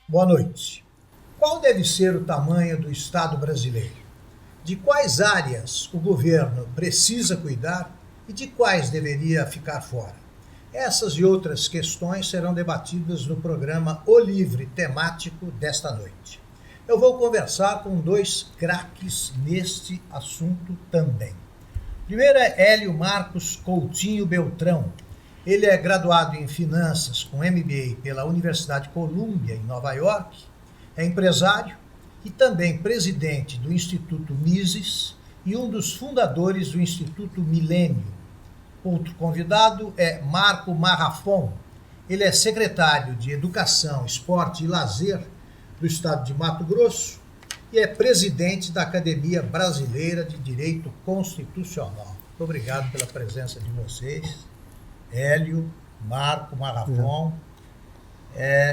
Boa noite. Qual deve ser o tamanho do Estado brasileiro? De quais áreas o governo precisa cuidar e de quais deveria ficar fora? Essas e outras questões serão debatidas no programa O Livre temático desta noite. Eu vou conversar com dois craques neste assunto também. Primeiro é Hélio Marcos Coutinho Beltrão. Ele é graduado em Finanças com MBA pela Universidade Columbia, em Nova York, é empresário e também presidente do Instituto Mises e um dos fundadores do Instituto Milênio. Outro convidado é Marco Marrafon. Ele é secretário de Educação, Esporte e Lazer do Estado de Mato Grosso e é presidente da Academia Brasileira de Direito Constitucional. Muito obrigado pela presença de vocês, Hélio, Marco Marrafon.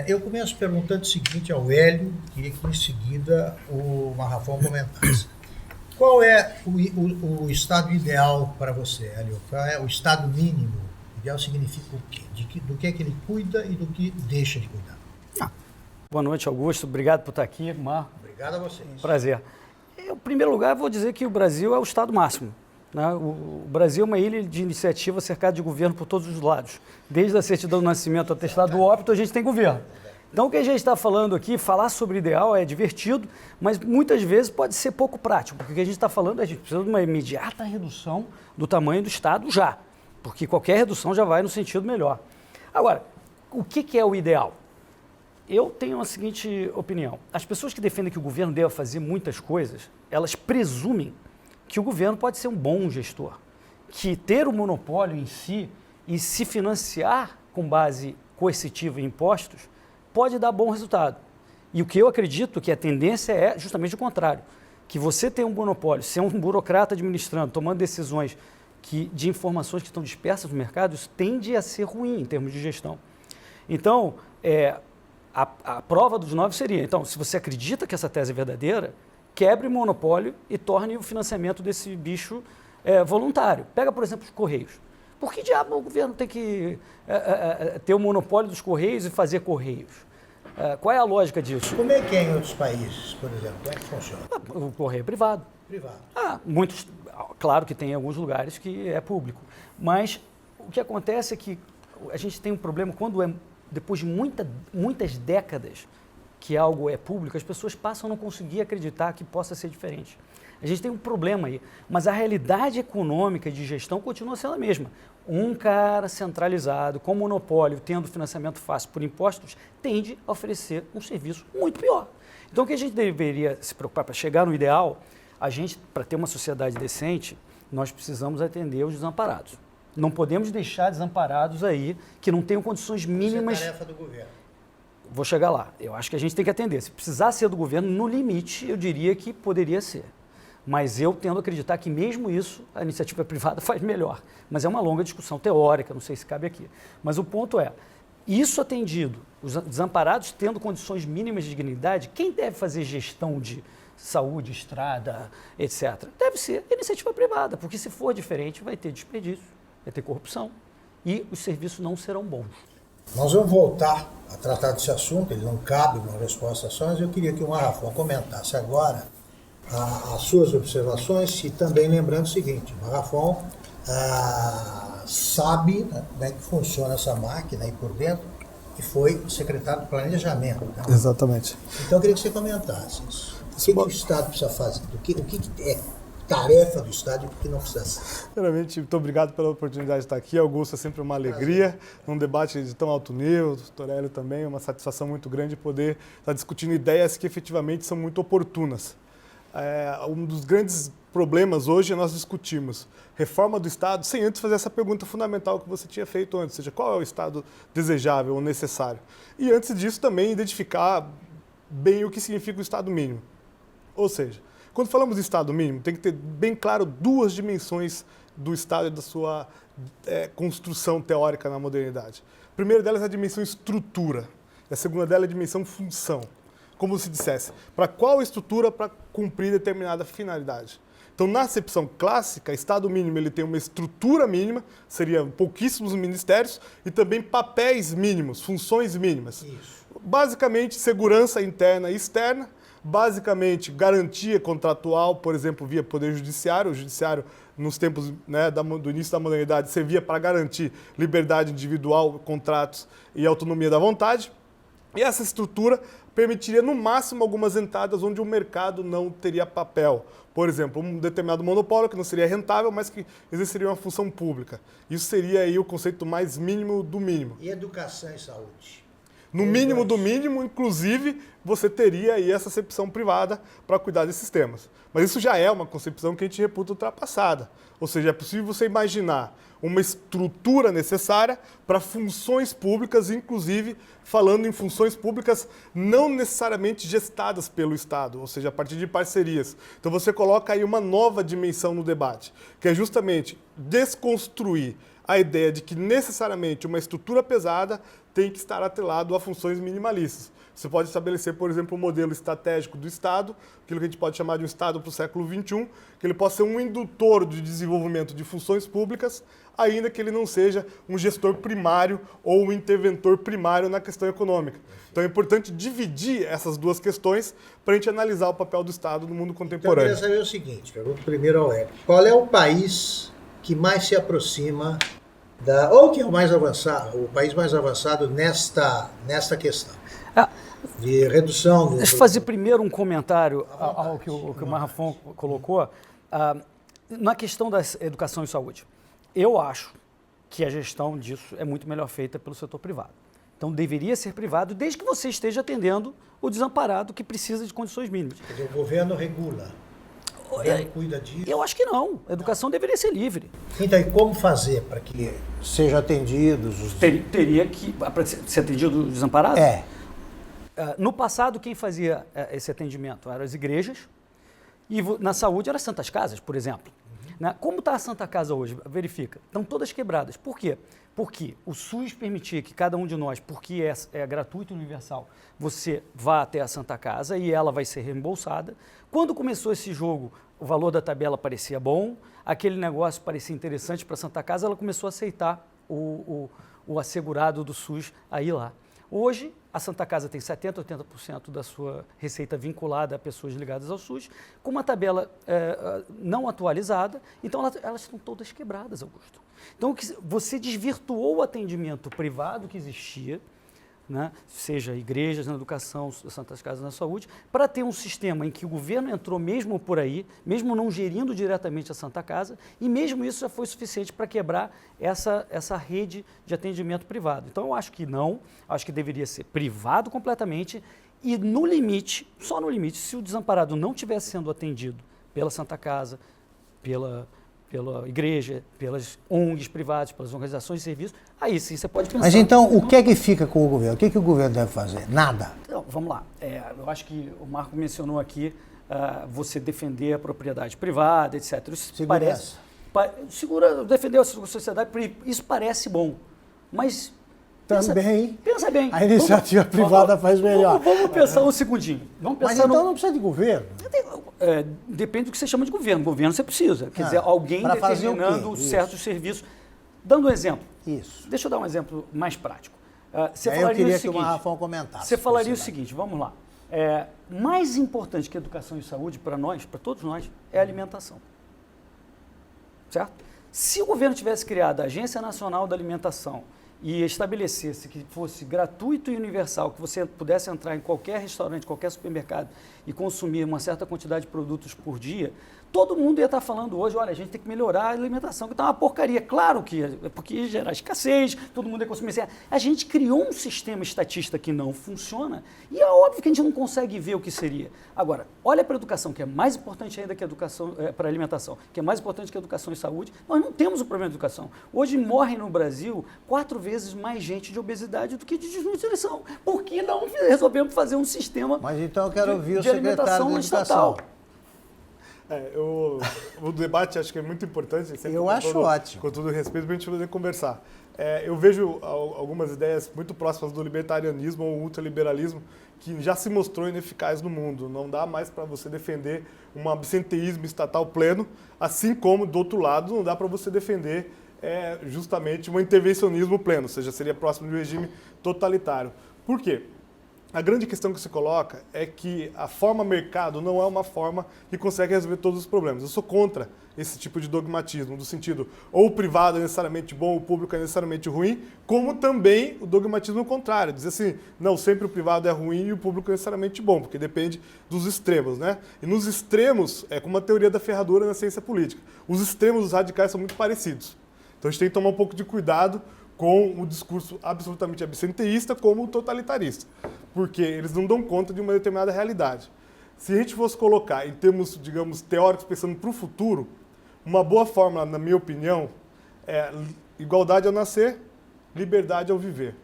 Eu começo perguntando o seguinte ao Hélio, queria que em seguida o Marrafon comentasse. Qual é o estado ideal para você, Hélio? Qual é o estado mínimo? Ideal significa o quê? Do que é que ele cuida e do que deixa de cuidar? Boa noite, Augusto. Obrigado por estar aqui, Marco. Obrigado a vocês. Prazer. Em primeiro lugar, eu vou dizer que o Brasil é o estado máximo. Né? O Brasil é uma ilha de iniciativa cercada de governo por todos os lados. Desde a certidão do nascimento ao atestado do óbito, a gente tem governo. Então, o que a gente está falando aqui, falar sobre ideal é divertido, mas muitas vezes pode ser pouco prático, porque o que a gente está falando é que a gente precisa de uma imediata redução do tamanho do Estado já, porque qualquer redução já vai no sentido melhor. Agora, o que é o ideal? Eu tenho a seguinte opinião. As pessoas que defendem que o governo deva fazer muitas coisas, elas presumem que o governo pode ser um bom gestor, que ter o monopólio em si e se financiar com base coercitiva em impostos pode dar bom resultado. E o que eu acredito que a tendência é justamente o contrário, que você tem um monopólio, ser um burocrata administrando, tomando decisões de informações que estão dispersas no mercado, isso tende a ser ruim em termos de gestão. Então, a prova dos 9 seria, então, se você acredita que essa tese é verdadeira, quebre o monopólio e torne o financiamento desse bicho voluntário. Pega, por exemplo, os Correios. Por que diabo o governo tem que ter o monopólio dos Correios e fazer Correios? Qual é a lógica disso? Como é que é em outros países, por exemplo? Como é que funciona? O Correio é privado. Privado. Muitos, claro que tem alguns lugares que é público. Mas o que acontece é que a gente tem um problema quando depois de muitas décadas que algo é público, as pessoas passam a não conseguir acreditar que possa ser diferente. A gente tem um problema aí, mas a realidade econômica de gestão continua sendo a mesma. Um cara centralizado, com monopólio, tendo financiamento fácil por impostos, tende a oferecer um serviço muito pior. Então, o que a gente deveria se preocupar para chegar no ideal, para ter uma sociedade decente, nós precisamos atender os desamparados. Não podemos deixar desamparados aí que não tenham condições mínimas. Isso é tarefa do governo. Vou chegar lá. Eu acho que a gente tem que atender. Se precisar ser do governo, no limite, eu diria que poderia ser. Mas eu tendo a acreditar que mesmo isso, a iniciativa privada faz melhor. Mas é uma longa discussão teórica, não sei se cabe aqui. Mas o ponto é, isso atendido, os desamparados tendo condições mínimas de dignidade, quem deve fazer gestão de saúde, estrada, etc., deve ser a iniciativa privada, porque se for diferente, vai ter desperdício, vai ter corrupção e os serviços não serão bons. Nós vamos voltar a tratar desse assunto, ele não cabe uma resposta só, mas eu queria que o Marrafon comentasse agora as suas observações e também lembrando o seguinte, o Marrafon sabe, né, como é que funciona essa máquina aí por dentro e foi secretário de Planejamento. Né? Exatamente. Então eu queria que você comentasse isso. O que o Estado precisa fazer? O que é tarefa do Estado e o que não precisa ser? Primeiramente, muito obrigado pela oportunidade de estar aqui. Augusto, é sempre uma alegria. Num debate de tão alto nível, o doutor Hélio também, é uma satisfação muito grande poder estar discutindo ideias que efetivamente são muito oportunas. Um dos grandes problemas hoje é nós discutirmos reforma do Estado sem antes fazer essa pergunta fundamental que você tinha feito antes, ou seja, qual é o Estado desejável ou necessário? E antes disso também identificar bem o que significa o Estado mínimo. Ou seja, quando falamos de Estado mínimo, tem que ter bem claro duas dimensões do Estado e da sua construção teórica na modernidade. A primeira delas é a dimensão estrutura, e a segunda dela é a dimensão função. Como se dissesse, para qual estrutura para cumprir determinada finalidade. Então, na acepção clássica, Estado mínimo ele tem uma estrutura mínima, seriam pouquíssimos ministérios, e também papéis mínimos, funções mínimas. Isso. Basicamente, segurança interna e externa, basicamente garantia contratual, por exemplo, via Poder Judiciário. O Judiciário, nos tempos, né, do início da modernidade, servia para garantir liberdade individual, contratos e autonomia da vontade. E essa estrutura permitiria, no máximo, algumas entradas onde o mercado não teria papel. Por exemplo, um determinado monopólio que não seria rentável, mas que exerceria uma função pública. Isso seria aí o conceito mais mínimo do mínimo. E educação e saúde? No mínimo do mínimo, inclusive, você teria aí essa acepção privada para cuidar desses temas. Mas isso já é uma concepção que a gente reputa ultrapassada. Ou seja, é possível você imaginar uma estrutura necessária para funções públicas, inclusive falando em funções públicas não necessariamente gestadas pelo Estado, ou seja, a partir de parcerias. Então você coloca aí uma nova dimensão no debate, que é justamente desconstruir a ideia de que necessariamente uma estrutura pesada tem que estar atrelado a funções minimalistas. Você pode estabelecer, por exemplo, um modelo estratégico do Estado, aquilo que a gente pode chamar de um Estado para o século XXI, que ele possa ser um indutor de desenvolvimento de funções públicas, ainda que ele não seja um gestor primário ou um interventor primário na questão econômica. Então é importante dividir essas duas questões para a gente analisar o papel do Estado no mundo contemporâneo. Então, eu queria saber o seguinte, pergunto primeiro ao Hélio. Qual é o país que mais se aproxima ou que é o mais avançado, o país mais avançado nesta questão? De redução... Deixa eu fazer primeiro um comentário ao que o Marrafon colocou. Na questão da educação e saúde, eu acho que a gestão disso é muito melhor feita pelo setor privado. Então, deveria ser privado, desde que você esteja atendendo o desamparado que precisa de condições mínimas. Quer dizer, o governo regula, o governo cuida disso. Eu acho que não. A educação deveria ser livre. Então, e como fazer para que sejam atendidos os... Teria que ser atendido o desamparado? No passado, quem fazia esse atendimento eram as igrejas e na saúde eram as Santas Casas, por exemplo. Como está a Santa Casa hoje? Verifica. Estão todas quebradas. Por quê? Porque o SUS permitia que cada um de nós, porque é gratuito e universal, você vá até a Santa Casa e ela vai ser reembolsada. Quando começou esse jogo, o valor da tabela parecia bom, aquele negócio parecia interessante para a Santa Casa, ela começou a aceitar o assegurado do SUS a ir lá. Hoje, a Santa Casa tem 70%, 80% da sua receita vinculada a pessoas ligadas ao SUS, com uma tabela não atualizada, então elas estão todas quebradas, Augusto. Então, você desvirtuou o atendimento privado que existia, né, seja igrejas na educação, Santas Casas na saúde, para ter um sistema em que o governo entrou mesmo por aí, mesmo não gerindo diretamente a Santa Casa, e mesmo isso já foi suficiente para quebrar essa rede de atendimento privado. Então eu acho que não, acho que deveria ser privado completamente e no limite, só no limite, se o desamparado não estivesse sendo atendido pela Santa Casa, pela igreja, pelas ONGs privadas, pelas organizações de serviço, aí sim você pode pensar... Mas então, o que é que fica com o governo? O que é que o governo deve fazer? Nada. Então, vamos lá. Eu acho que o Marco mencionou aqui você defender a propriedade privada, etc. Isso Segurança. Defender a sociedade, isso parece bom, mas... Também. Pensa bem. A iniciativa privada faz melhor. Vamos pensar um segundinho. Mas então não precisa de governo? Depende do que você chama de governo. Governo você precisa. Quer dizer, alguém determinando certos serviços. Dando um exemplo. Isso. Deixa eu dar um exemplo mais prático. Eu queria que o Marrafon comentasse. Você falaria o seguinte, vamos lá. Mais importante que educação e saúde para nós, para todos nós, é a alimentação. Certo? Se o governo tivesse criado a Agência Nacional da Alimentação e estabelecesse que fosse gratuito e universal, que você pudesse entrar em qualquer restaurante, qualquer supermercado e consumir uma certa quantidade de produtos por dia, todo mundo ia estar falando hoje, olha, a gente tem que melhorar a alimentação, que está uma porcaria. Claro que é porque ia gerar escassez, todo mundo ia consumir. A gente criou um sistema estatista que não funciona e é óbvio que a gente não consegue ver o que seria. Agora, olha para a educação, que é mais importante ainda que a educação, para a alimentação, que é mais importante que a educação e saúde. Nós não temos o problema de educação. Hoje morre no Brasil 4 vezes mais gente de obesidade do que de desnutrição. Por que não resolvemos fazer um sistema Mas então eu quero ouvir o de secretário alimentação de estatal? Educação. O debate acho que é muito importante. Eu acho ótimo. Com todo respeito, para a gente poder conversar. Eu vejo algumas ideias muito próximas do libertarianismo ou ultraliberalismo que já se mostrou ineficaz no mundo. Não dá mais para você defender um absenteísmo estatal pleno, assim como, do outro lado, não dá para você defender justamente um intervencionismo pleno, ou seja, seria próximo de um regime totalitário. Por quê? A grande questão que se coloca é que a forma mercado não é uma forma que consegue resolver todos os problemas. Eu sou contra esse tipo de dogmatismo, do sentido ou o privado é necessariamente bom, o público é necessariamente ruim, como também o dogmatismo contrário, dizer assim, não, sempre o privado é ruim e o público é necessariamente bom, porque depende dos extremos, né? E nos extremos, é como a teoria da ferradura na ciência política, os extremos dos radicais são muito parecidos. Então a gente tem que tomar um pouco de cuidado com o discurso absolutamente absenteísta como o totalitarista, porque eles não dão conta de uma determinada realidade. Se a gente fosse colocar em termos, digamos, teóricos, pensando para o futuro, uma boa fórmula, na minha opinião, é igualdade ao nascer, liberdade ao viver.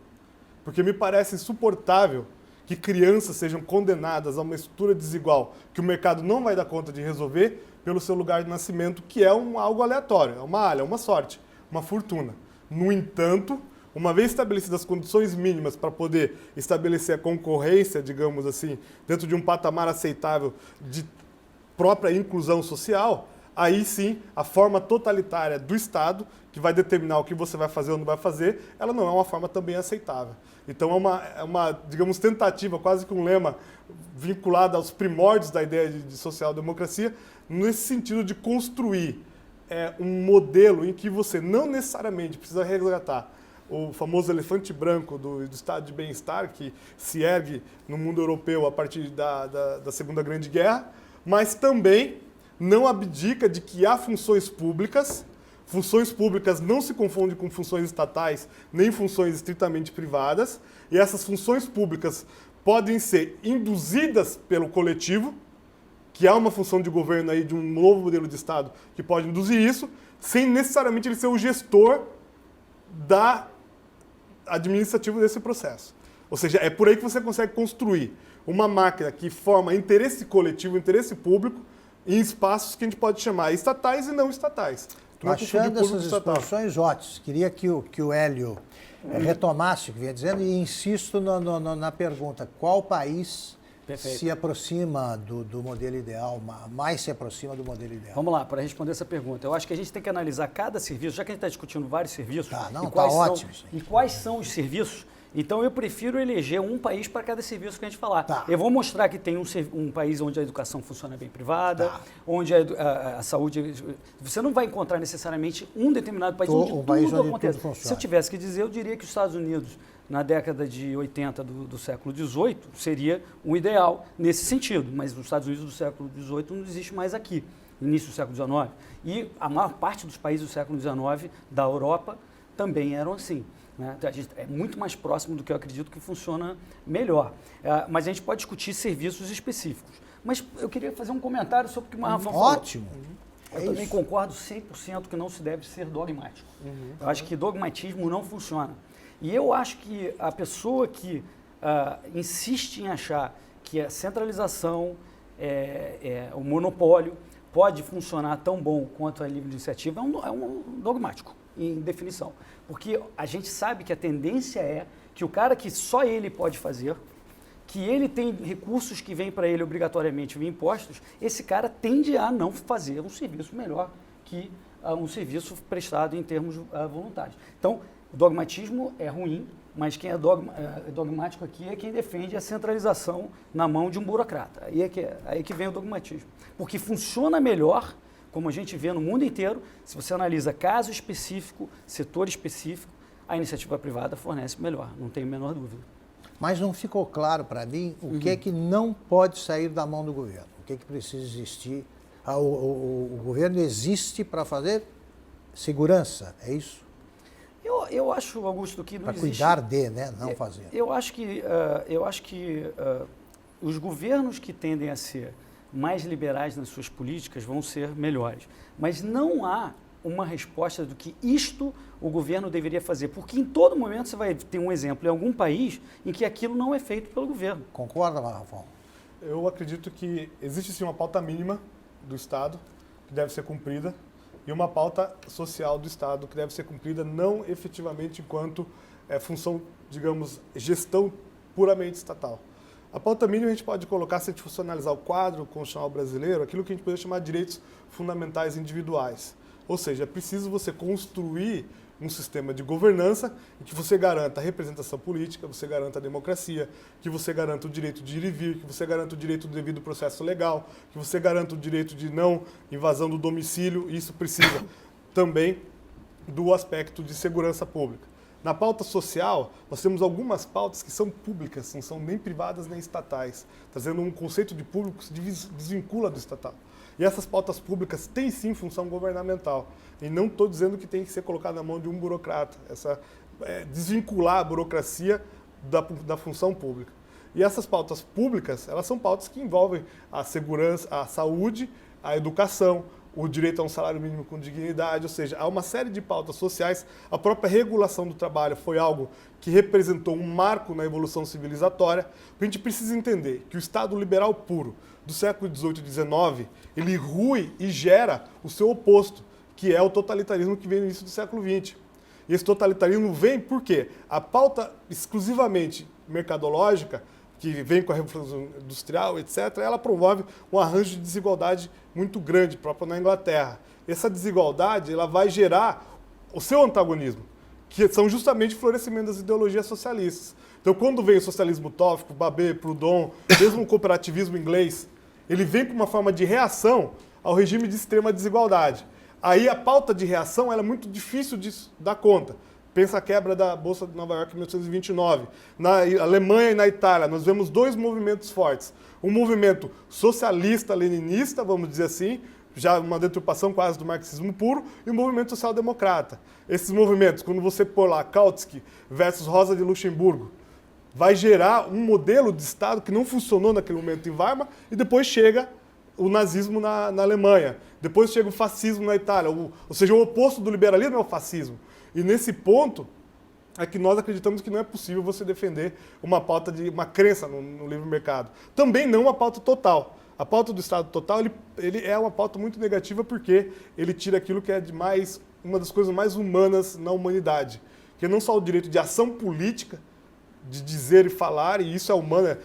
Porque me parece insuportável que crianças sejam condenadas a uma estrutura desigual que o mercado não vai dar conta de resolver pelo seu lugar de nascimento, que é algo aleatório, é uma alha, é uma sorte, uma fortuna. No entanto, uma vez estabelecidas as condições mínimas para poder estabelecer a concorrência, digamos assim, dentro de um patamar aceitável de própria inclusão social, aí sim, a forma totalitária do Estado, que vai determinar o que você vai fazer ou não vai fazer, ela não é uma forma também aceitável. Então é uma digamos, tentativa, quase que um lema vinculado aos primórdios da ideia de social-democracia, nesse sentido de construir um modelo em que você não necessariamente precisa resgatar o famoso elefante branco do estado de bem-estar que se ergue no mundo europeu a partir da Segunda Grande Guerra, mas também não abdica de que há funções públicas não se confundem com funções estatais, nem funções estritamente privadas, e essas funções públicas podem ser induzidas pelo coletivo, que há uma função de governo aí de um novo modelo de Estado que pode induzir isso, sem necessariamente ele ser o gestor administrativo desse processo. Ou seja, é por aí que você consegue construir uma máquina que forma interesse coletivo, interesse público, em espaços que a gente pode chamar estatais e não estatais. Achando essas expressões ótimas. Queria que o Hélio retomasse o que vinha dizendo e insisto na pergunta, qual país se aproxima do modelo ideal, mais se aproxima do modelo ideal? Vamos lá, para responder essa pergunta. Eu acho que a gente tem que analisar cada serviço, já que a gente está discutindo vários serviços. E quais são os serviços? Então eu prefiro eleger um país para cada serviço que a gente falar. Tá. Eu vou mostrar que tem um país onde a educação funciona bem privada, onde a saúde... Você não vai encontrar necessariamente um determinado país onde tudo acontece. Se eu tivesse que dizer, eu diria que os Estados Unidos, na década de 80 do século XVIII, seria um ideal nesse sentido. Mas os Estados Unidos do século XVIII não existe mais aqui, no início do século XIX. E a maior parte dos países do século XIX, da Europa, também eram assim. Né? Então, a gente é muito mais próximo do que eu acredito que funciona melhor. Mas a gente pode discutir serviços específicos. Mas eu queria fazer um comentário sobre o que o Rafa falou. Ótimo! Eu também concordo 100% que não se deve ser dogmático. Eu acho que dogmatismo não funciona. E eu acho que a pessoa que insiste em achar que a centralização, o monopólio, pode funcionar tão bom quanto a livre iniciativa é um dogmático, em definição. Porque a gente sabe que a tendência é que o cara que só ele pode fazer, que ele tem recursos que vêm para ele obrigatoriamente via impostos, esse cara tende a não fazer um serviço melhor que um serviço prestado em termos voluntários. Então, o dogmatismo é ruim, mas quem é dogmático aqui é quem defende a centralização na mão de um burocrata. Aí que vem o dogmatismo. Porque funciona melhor, como a gente vê no mundo inteiro, se você analisa caso específico, setor específico, a iniciativa privada fornece melhor, não tenho a menor dúvida. Mas não ficou claro para mim o que é que não pode sair da mão do governo, o que é que precisa existir. O governo existe para fazer segurança, é isso? Eu acho, Augusto, que não para existe... cuidar de, né? Não fazer. Eu acho que os governos que tendem a ser mais liberais nas suas políticas vão ser melhores. Mas não há uma resposta do que isto o governo deveria fazer. Porque em todo momento você vai ter um exemplo em algum país em que aquilo não é feito pelo governo. Concorda, Rafael? Eu acredito que existe sim uma pauta mínima do Estado que deve ser cumprida e uma pauta social do Estado que deve ser cumprida não efetivamente enquanto função, digamos, gestão puramente estatal. A pauta mínima a gente pode colocar, se a gente fosse analisar o quadro constitucional brasileiro, aquilo que a gente poderia chamar de direitos fundamentais individuais. Ou seja, é preciso você construir um sistema de governança em que você garanta a representação política, você garanta a democracia, que você garanta o direito de ir e vir, que você garanta o direito do devido processo legal, que você garanta o direito de não invasão do domicílio. Isso precisa também do aspecto de segurança pública. Na pauta social, nós temos algumas pautas que são públicas, não são nem privadas nem estatais, trazendo um conceito de público que se desvincula do estatal. E essas pautas públicas têm sim função governamental. E não estou dizendo que tem que ser colocado na mão de um burocrata, desvincular a burocracia da função pública. E essas pautas públicas, elas são pautas que envolvem a segurança, a saúde, a educação, o direito a um salário mínimo com dignidade, ou seja, há uma série de pautas sociais. A própria regulação do trabalho foi algo que representou um marco na evolução civilizatória. A gente precisa entender que o Estado liberal puro do século XVIII e XIX, ele rui e gera o seu oposto, que é o totalitarismo que vem no início do século XX. E esse totalitarismo vem porque a pauta exclusivamente mercadológica, que vem com a Revolução Industrial, etc., ela promove um arranjo de desigualdade muito grande, próprio na Inglaterra. Essa desigualdade ela vai gerar o seu antagonismo, que são justamente o florescimento das ideologias socialistas. Então, quando vem o socialismo utópico, Babet, Proudhon, mesmo o cooperativismo inglês, ele vem com uma forma de reação ao regime de extrema desigualdade. Aí a pauta de reação ela é muito difícil de dar conta. Pensa a quebra da Bolsa de Nova York em 1929. Na Alemanha e na Itália, nós vemos dois movimentos fortes. Um movimento socialista-leninista, vamos dizer assim, já uma deturpação quase do marxismo puro, e um movimento social-democrata. Esses movimentos, quando você pôr lá Kautsky versus Rosa de Luxemburgo, vai gerar um modelo de Estado que não funcionou naquele momento em Weimar, e depois chega o nazismo na Alemanha. Depois chega o fascismo na Itália. Ou seja, o oposto do liberalismo é o fascismo. E nesse ponto é que nós acreditamos que não é possível você defender uma pauta de uma crença no livre mercado. Também não uma pauta total. A pauta do Estado total ele é uma pauta muito negativa porque ele tira aquilo que é uma das coisas mais humanas na humanidade. Que não só o direito de ação política, de dizer e falar, e isso é humano,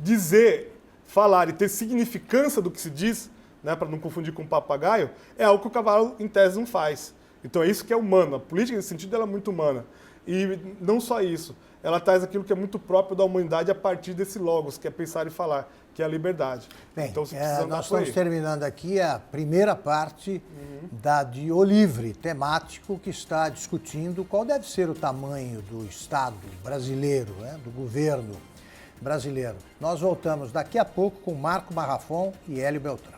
dizer, falar e ter significância do que se diz, né, para não confundir com papagaio, é algo que o cavalo, em tese, não faz. Então é isso que é humano. A política, nesse sentido, ela é muito humana. E não só isso, ela traz aquilo que é muito próprio da humanidade a partir desse logos, que é pensar e falar, que é a liberdade. Bem, então, nós estamos terminando aqui a primeira parte de O Livre, temático, que está discutindo qual deve ser o tamanho do Estado brasileiro, né, do governo brasileiro. Nós voltamos daqui a pouco com Marco Marrafon e Hélio Beltrão.